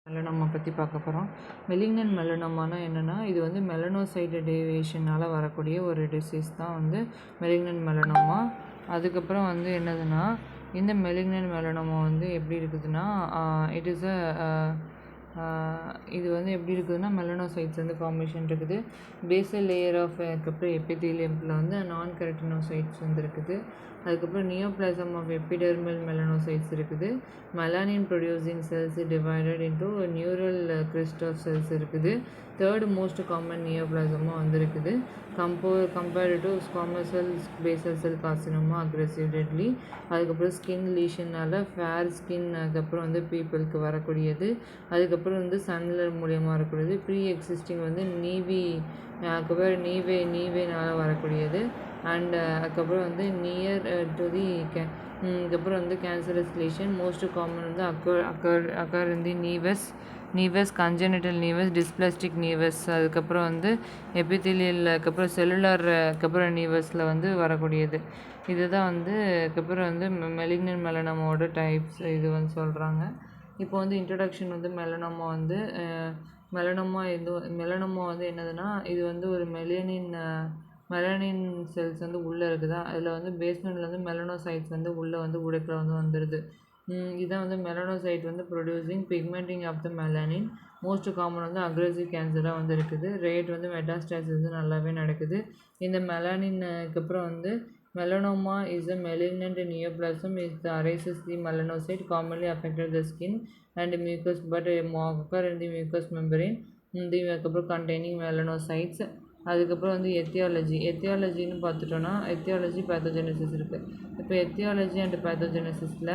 Melanoma பற்றி பார்க்க போகிறோம். மெலிக்னன்ட் மெலனோமானா என்னென்னா, இது வந்து மெலனோசைட் டேவியேஷனால் வரக்கூடிய ஒரு டிசீஸ் தான் வந்து மெலிக்னன்ட் மெலனோமா. அதுக்கப்புறம் வந்து என்னதுன்னா, இந்த மெலிக்னன்ட் மெலனோமா வந்து எப்படி இருக்குதுன்னா, இட் இஸ் இது வந்து எப்படி இருக்குதுன்னா, மெலனோசைட்ஸ் வந்து ஃபார்மேஷன் இருக்குது. பேசல் லேயர் ஆஃப் அதுக்கப்புறம் எபிதீலியமில் வந்து நான் கெரட்டினோசைட்ஸ் வந்து இருக்குது. அதுக்கப்புறம் நியோபிளாசம் ஆஃப் எபிடெர்மல் மெலனோசைட்ஸ் இருக்குது. Melanin producing cells divided into neural crest of cells இருக்குது. தேர்ட் மோஸ்ட் காமன் நியோபிளாசமாக வந்துருக்குது. Compared to squamous cell, basal cell carcinoma, aggressive deadly. அதுக்கப்புறம் ஸ்கின் லீஷனால் ஃபேர் ஸ்கின் அதுக்கப்புறம் வந்து பீப்புளுக்கு வரக்கூடியது. அதுக்கப்புறம் வந்து சன்லர் மூலியமாக வரக்கூடியது. ப்ரீ எக்ஸிஸ்டிங் வந்து அதுக்கப்புறம் நீவேனால் வரக்கூடியது. அண்ட் அதுக்கப்புறம் வந்து நியர் டு தி அதுக்கப்புறம் வந்து கேன்சரஸ் லீஷன் மோஸ்ட் காமன் வந்து occur in the naevus congenital naevus, dysplastic naevus, அதுக்கப்புறம் வந்து எபிதீலியல், அதுக்கப்புறம் செல்லுலார், அதுக்கப்புறம் நீவஸில் வந்து வரக்கூடியது. இதுதான் வந்து அதுக்கப்புறம் வந்து மெலிக்னன்ட் மெலனோமாவோட டைப்ஸ் இது வந்து சொல்கிறாங்க. இப்போ வந்து இன்ட்ரடக்ஷன் வந்து மெலனோமா வந்து என்னதுன்னா, இது வந்து ஒரு மெலனின் செல்ஸ் வந்து உள்ளே இருக்குதா, அதில் வந்து பேஸ்மெண்ட்டில் வந்து மெலனோசைட்ஸ் வந்து உள்ளே வந்து உடைக்கில் வந்து வந்துடுது. இதுதான் வந்து மெலனோசைட் வந்து producing pigmenting of the melanin. Most common வந்து அக்ரெசிவ் கேன்சராக வந்து இருக்குது. ரேட் வந்து மெட்டாஸ்டாசிஸ் வந்து நல்லாவே நடக்குது. இந்த மெலனின்க்கு அப்புறம் வந்து melanoma is a malignant neoplasm it arises the melanocyte commonly affected the skin and mucus but occur in the mucous membrane the containing melanocytes. அதுக்கப்புறம் வந்து எத்தியாலஜின்னு பார்த்துட்டோன்னா, எத்தியாலஜி பேத்தோஜெனசிஸ் இருக்குது. இப்போ எத்தியாலஜி அண்ட் பேத்தோஜெனசிஸில்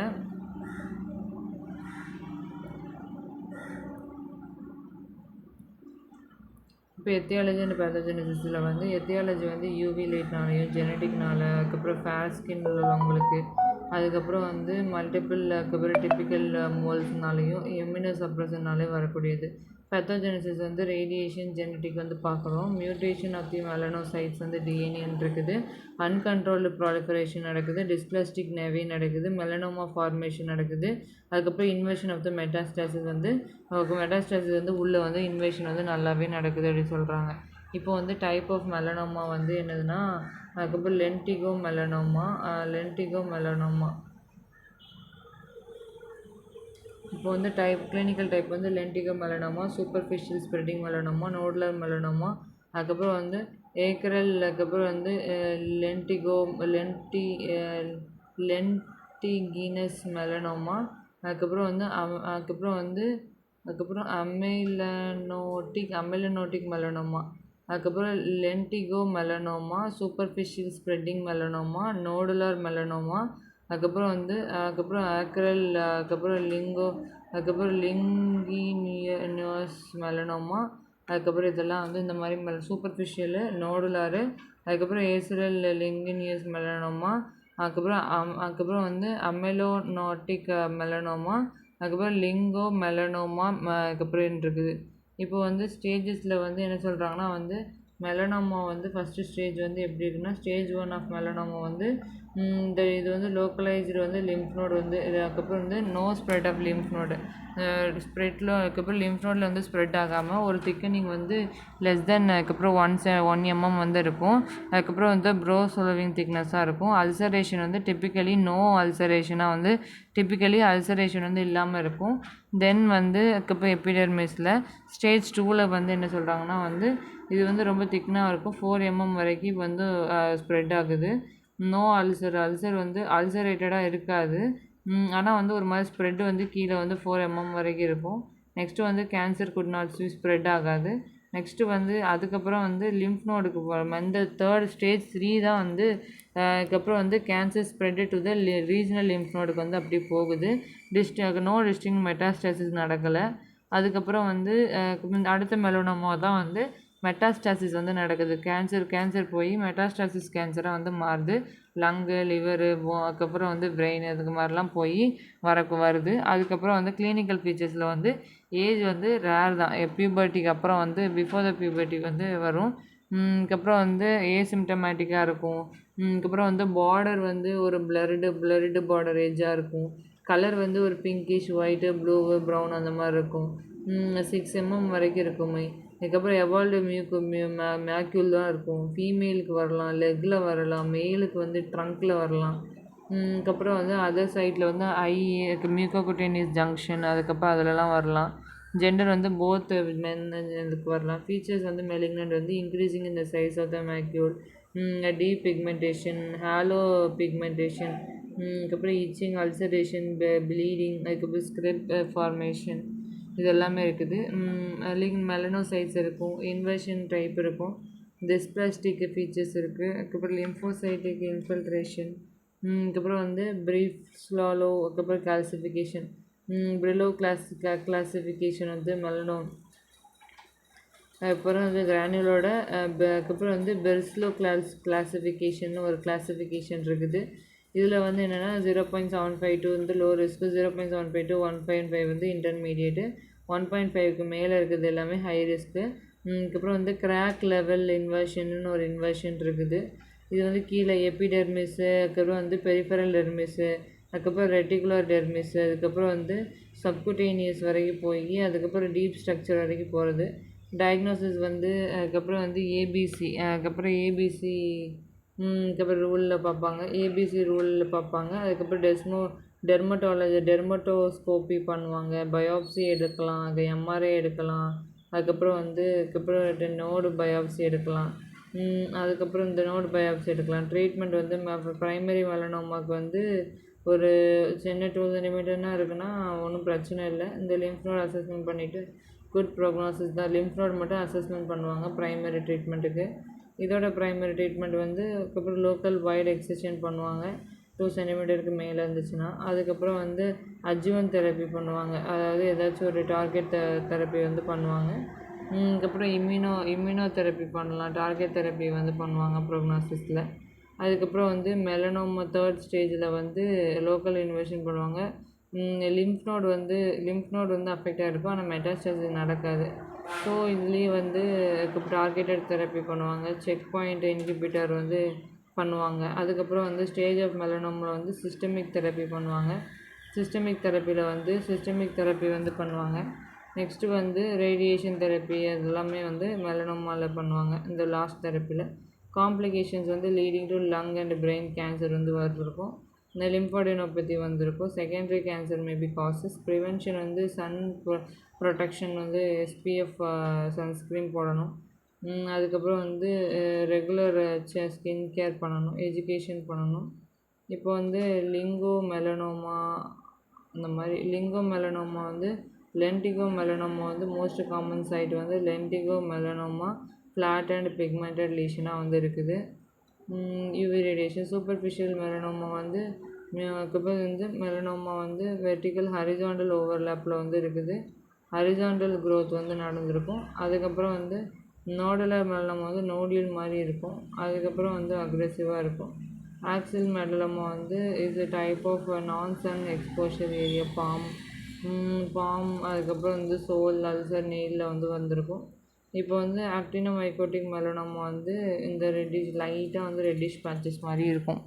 எத்தியாலஜி அண்ட் பேத்தோஜெனசிஸில் வந்து எத்தியாலஜி வந்து யூவி லைட்னாலையும் ஜெனட்டிக்னால, அதுக்கப்புறம் fair skin உள்ளவங்களுக்கு, அதுக்கப்புறம் வந்து மல்டிபிள், அதுக்கப்புறம் டிப்பிக்கல் மோல்ஸ்னாலையும் இம்யூனோ சப்ரஷன்னாலையும் வரக்கூடியது. பேத்தோஜெனசிஸ் வந்து ரேடியேஷன் ஜெனட்டிக் வந்து பார்க்குறோம். மியூட்டேஷன் ஆஃப் தி மெலனோசைட்ஸ் வந்து டிஎன்ஏன்னு இருக்குது. அன்கண்ட்ரோல்டு ப்ராலிஃபரேஷன் நடக்குது. டிஸ்பிளாஸ்டிக் நெவி நடக்குது. மெலனோமா ஃபார்மேஷன் நடக்குது. அதுக்கப்புறம் இன்வேஷன் ஆஃப் த மெட்டாஸ்டாசிஸ் வந்து உள்ளே வந்து இன்வேஷன் வந்து நல்லாவே நடக்குது அப்படின்னு சொல்கிறாங்க. இப்போ வந்து டைப் ஆஃப் மெலனோமா வந்து என்னதுன்னா, அதுக்கப்புறம் லென்டிகோ மெலனோமா. இப்போ வந்து கிளினிக்கல் டைப் வந்து lentigo melanoma, superficial spreading melanoma, nodular melanoma, அதுக்கப்புறம் வந்து ஏக்கரல், அதுக்கப்புறம் வந்து லென்டிகினஸ் மெலனோமா, அதுக்கப்புறம் அமெலனோட்டிக் மெலனோமா, அதுக்கப்புறம் lentigo melanoma, superficial spreading melanoma, nodular melanoma, அதுக்கப்புறம் ஆக்ரல், அதுக்கப்புறம் லிங்கினியஸ் மெலனோமா, அதுக்கப்புறம் இதெல்லாம் வந்து இந்த மாதிரி சூப்பர்ஃபிஷியலு, நோடுலாரு, அதுக்கப்புறம் ஏசரல் லிங்கினியஸ் மெலனோமா, அதுக்கப்புறம் வந்து அமெலோனோட்டிக் மெலனோமா, அதுக்கப்புறம் லிங்கோ மெலனோமா அதுக்கப்புறம் இருக்குது. இப்போ வந்து ஸ்டேஜஸில் வந்து என்ன சொல்கிறாங்கன்னா வந்து மெலனோமா வந்து ஃபஸ்ட்டு ஸ்டேஜ் வந்து எப்படி இருக்குன்னா, ஸ்டேஜ் 1 ஆஃப் மெலனோமா வந்து இது வந்து லோக்கலைஸ்டு வந்து லிம்ஃப் நோடு வந்து அதுக்கப்புறம் வந்து no spread of lymph node ஸ்ப்ரெட்டில், அதுக்கப்புறம் லிம்ஃப் நோடில் வந்து ஸ்ப்ரெட் ஆகாமல் ஒரு திக்கனிங் வந்து லெஸ் தென் அதுக்கப்புறம் 1 mm வந்து இருக்கும். அதுக்கப்புறம் வந்து ப்ரோ சொலவிங் திக்னஸாக இருக்கும். அல்சரேஷன் வந்து அல்சரேஷன் வந்து இல்லாமல் இருக்கும். தென் வந்து அதுக்கப்புறம் எபிடெர்மிஸில் ஸ்டேஜ் 2ல் வந்து என்ன சொல்கிறாங்கன்னா வந்து இது வந்து ரொம்ப திக்னாக இருக்கும். 4 mm வரைக்கும் வந்து ஸ்ப்ரெட் ஆகுது. நோ அல்சர் வந்து அல்சரேட்டடாக இருக்காது. ஆனால் வந்து ஒரு மாதிரி ஸ்ப்ரெட் வந்து கீழே வந்து 4 mm வரைக்கும் இருக்கும். நெக்ஸ்ட்டு வந்து கேன்சர் குட் நாட் ஸ்ப்ரெட் ஆகாது. நெக்ஸ்ட்டு வந்து அதுக்கப்புறம் வந்து லிம்ஃப் நோடுக்கு இந்த தேர்ட் ஸ்டேஜ் 3 தான் வந்து அதுக்கப்புறம் வந்து cancer spread to the regional lymph நோடுக்கு வந்து அப்படி போகுது. நோ டிஸ்டிங் மெட்டாஸ்டாசிஸ் நடக்கலை. அதுக்கப்புறம் வந்து அடுத்த மெலனோமா தான் வந்து மெட்டாஸ்டாசிஸ் வந்து நடக்குது. கேன்சர் போய் மெட்டாஸ்டாசிஸ் கேன்சராக வந்து மாறுது. லங்கு, லிவரு, அதுக்கப்புறம் வந்து பிரெயின், அதுக்கு மாதிரிலாம் போய் வருது. அதுக்கப்புறம் வந்து கிளினிக்கல் ஃபீச்சர்ஸில் வந்து ஏஜ் வந்து ரேர் தான். பியூபர்ட்டிக்கு அப்புறம் வந்து பிஃபோர் த பியூபர்ட்டி வந்து வரும். அதுக்கப்புறம் வந்து ஏசிம்டமேட்டிக்காக இருக்கும். அதுக்கப்புறம் வந்து பார்டர் வந்து ஒரு பிளரிடு பார்டர் ஏஜாக இருக்கும். கலர் வந்து ஒரு பிங்கிஷ் ஒயிட்டு ப்ளூவு ப்ரௌன் அந்த மாதிரி இருக்கும். 6 mm வரைக்கும் இருக்குமே. அதுக்கப்புறம் எவால்டு மேக்யூல் தான் இருக்கும். ஃபீமேலுக்கு வரலாம், லெக்கில் வரலாம், மேலுக்கு வந்து ட்ரங்க்கில் வரலாம். அதுக்கப்புறம் வந்து அதர் சைடில் வந்து மியூக்கோகுட்டேனியஸ் ஜங்ஷன் அதுக்கப்புறம் அதிலலாம் வரலாம். ஜெண்டர் வந்து போத் மென்னுக்கு வரலாம். ஃபீச்சர்ஸ் வந்து மெலிக்னன்ட் வந்து increasing in the size of the macule, deep pigmentation, halo pigmentation, அதுக்கப்புறம் இச்சிங், அல்சரேஷன், ப்ளீடிங், அதுக்கப்புறம் ஸ்கிரிப் ஃபார்மேஷன் இது எல்லாமே இருக்குது. மெலனோசைட்ஸ் இருக்கும், இன்வர்ஷன் டைப் இருக்கும், டிஸ்பிளாஸ்டிக் ஃபீச்சர்ஸ் இருக்குது. அதுக்கப்புறம் லிம்போசைட்டிக் இன்ஃபில்ட்ரேஷன், அதுக்கப்புறம் வந்து ப்ரீஃப் ஸ்லாலோ, அதுக்கப்புறம் கால்சிஃபிகேஷன், ப்ரிலோ கிளாசிஃபிகேஷன் வந்து மெலனோம். அதுக்கப்புறம் வந்து கிரானுலோட அதுக்கப்புறம் வந்து பெர்ஸ்லோ கிளாசிஃபிகேஷன் ஒரு கிளாசிஃபிகேஷன் இருக்குது. இதில் வந்து என்னென்னா 0.752 வந்து லோ ரிஸ்க்கு, 0.752 1.5 வந்து இன்டர்மீடியேட்டு, 1.5க்கு மேலே இருக்குது எல்லாமே ஹை ரிஸ்க்கு. அதுக்கப்புறம் வந்து கிராக் லெவல் இன்வர்ஷன்னு ஒரு இன்வர்ஷன் இருக்குது. இது வந்து கீழே எபிடெர்மிஸு, அதுக்கப்புறம் வந்து பெரிஃபரல் டெர்மிஸு, அதுக்கப்புறம் ரெட்டிகுலர் டெர்மிஸு, அதுக்கப்புறம் வந்து சப்குட்டேனியஸ் வரைக்கும் போய் அதுக்கப்புறம் டீப் ஸ்ட்ரக்சர் வரைக்கும் போகிறது. டயக்னோசிஸ் வந்து அதுக்கப்புறம் வந்து ஏபிசி, அதுக்கப்புறம் ஏபிசி அதுக்கப்புறம் ரூலில் பார்ப்பாங்க, ஏபிசி ரூலில் பார்ப்பாங்க. அதுக்கப்புறம் டெர்மட்டோஸ்கோப்பி பண்ணுவாங்க, பயோப்சி எடுக்கலாம், அது எம்ஆர்ஐ எடுக்கலாம், அதுக்கப்புறம் நோடு பயோப்சி எடுக்கலாம். அதுக்கப்புறம் இந்த நோடு பயோப்சி எடுக்கலாம். ட்ரீட்மெண்ட் வந்து ப்ரைமரி மெலனோமாவுக்கு வந்து ஒரு சின்ன 2 சென்டிமீட்டர்னா இருக்குன்னா ஒன்றும் பிரச்சனை இல்லை. இந்த லிம்ஃப் நோட் அசஸ்மெண்ட் பண்ணிவிட்டு குட் ப்ரோக்னோசிஸ் தான். லிம்ஃப் நோட் மட்டும் அசஸ்மெண்ட் பண்ணுவாங்க ப்ரைமரி ட்ரீட்மெண்ட்டுக்கு. இதோட ப்ரைமரி ட்ரீட்மெண்ட் வந்து அதுக்கப்புறம் லோக்கல் வைட் எக்ஸிஷன் பண்ணுவாங்க 2 சென்டிமீட்டருக்கு மேலே இருந்துச்சுன்னா. அதுக்கப்புறம் வந்து அட்ஜுவன்ட் தெரப்பி பண்ணுவாங்க, அதாவது ஏதாச்சும் ஒரு டார்கெட் தெரப்பி வந்து பண்ணுவாங்க. அதுக்கப்புறம் இம்யூனோ தெரப்பி பண்ணலாம், டார்கெட் தெரப்பி வந்து பண்ணுவாங்க ப்ரோக்னோசிஸில். அதுக்கப்புறம் வந்து மெலனோமா 3rd ஸ்டேஜில் வந்து லோக்கல் இன்வெஷன் பண்ணுவாங்க. லிம்ஃப் நோட் வந்து அஃபெக்ட் ஆகிருக்கும், ஆனால் மெட்டாஸ்டாசிஸ் நடக்காது. ஸோ இதுலேயே வந்து டார்கெட்டட் தெரப்பி பண்ணுவாங்க, செக் பாயிண்ட் இன்ஹிபிட்டர் வந்து பண்ணுவாங்க. அதுக்கப்புறம் வந்து ஸ்டேஜ் ஆஃப் மெலனோமில் வந்து சிஸ்டமிக் தெரப்பி பண்ணுவாங்க. சிஸ்டமிக் தெரப்பி வந்து பண்ணுவாங்க. நெக்ஸ்ட்டு வந்து ரேடியேஷன் தெரப்பி அதெல்லாமே வந்து மெலனோமாவில் பண்ணுவாங்க. இந்த லாஸ்ட் தெரப்பியில் காம்ப்ளிகேஷன்ஸ் வந்து leading to lung and brain cancer வந்து வந்திருக்கும். இந்த லிம்ஃபாடினோபதி வந்திருக்கும். Secondary cancer maybe causes. Prevention வந்து சன் ப்ரொடெக்ஷன் வந்து எஸ்பிஎஃப் சன்ஸ்க்ரீன் போடணும். அதுக்கப்புறம் வந்து ரெகுலர் ஸ்கின் கேர் பண்ணணும், எஜுகேஷன் பண்ணணும். இப்போ வந்து லிங்கோ மெலனோமா வந்து லென்டிகோ மெலனோமா வந்து மோஸ்ட் காமன் சைட் வந்து lentigo melanoma flat and pigmented லீஷனாக வந்து இருக்குது. யூவி ரேடியேஷன் சூப்பர்ஃபிஷியல் மெலனோமா வந்து அதுக்கப்புறம் வந்து மெலனோமா வந்து வெர்டிக்கல் ஹரிசாண்டல் ஓவர்லேப்பில் வந்து இருக்குது. ஹரிசாண்டல் க்ரோத் வந்து நடந்திருக்கும். அதுக்கப்புறம் வந்து நோடுலர் மெலனோமா வந்து நோடியூல் மாதிரி இருக்கும். அதுக்கப்புறம் வந்து அக்ரெசிவாக இருக்கும். ஆக்சில் மெலனோமா வந்து இஸ் a டைப் ஆஃப் நான் சன் எக்ஸ்போஷர் ஏரியா, பாம் அதுக்கப்புறம் வந்து சோல், அல்சர், நெயிலில் வந்து வந்திருக்கும். இப்போ வந்து ஆக்டினோமைக்கோட்டிக் மெலனோமா வந்து இந்த லைட்டாக வந்து ரெட்டிஷ் பேச்சஸ் மாதிரி இருக்கும்.